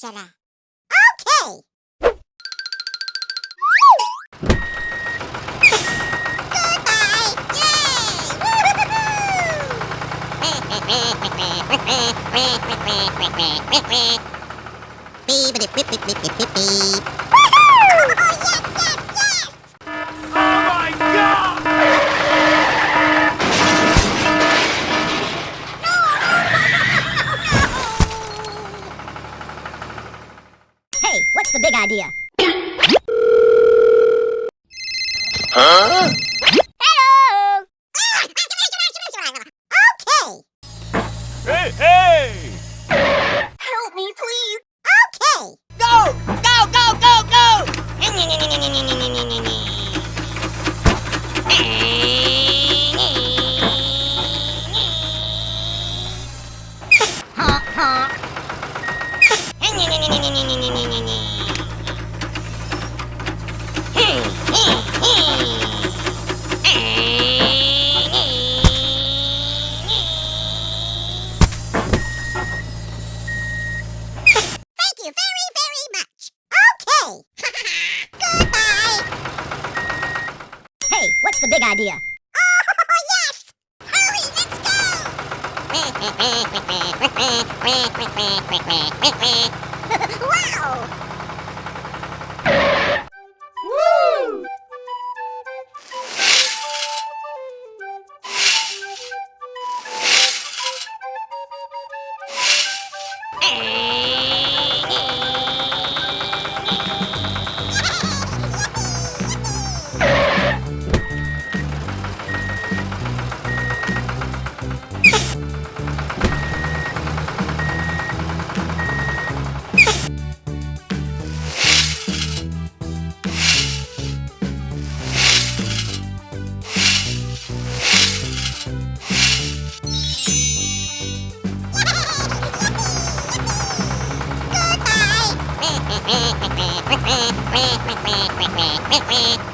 Goodbye. Yay! Beep, beep, beep, beep, beep, beep, beep, beep. Woohoo! Yes! Oh my God! Hey, what's the big idea? Huh? Hello! Okay. Hey, hey! Help me, please! Okay. Go! Go, go, go, go! Honk, honk. Thank you very, very much. Okay. Goodbye. Hey, what's the big idea? Oh, yes! Hurry, let's go! Wow! Woo! Goodbye.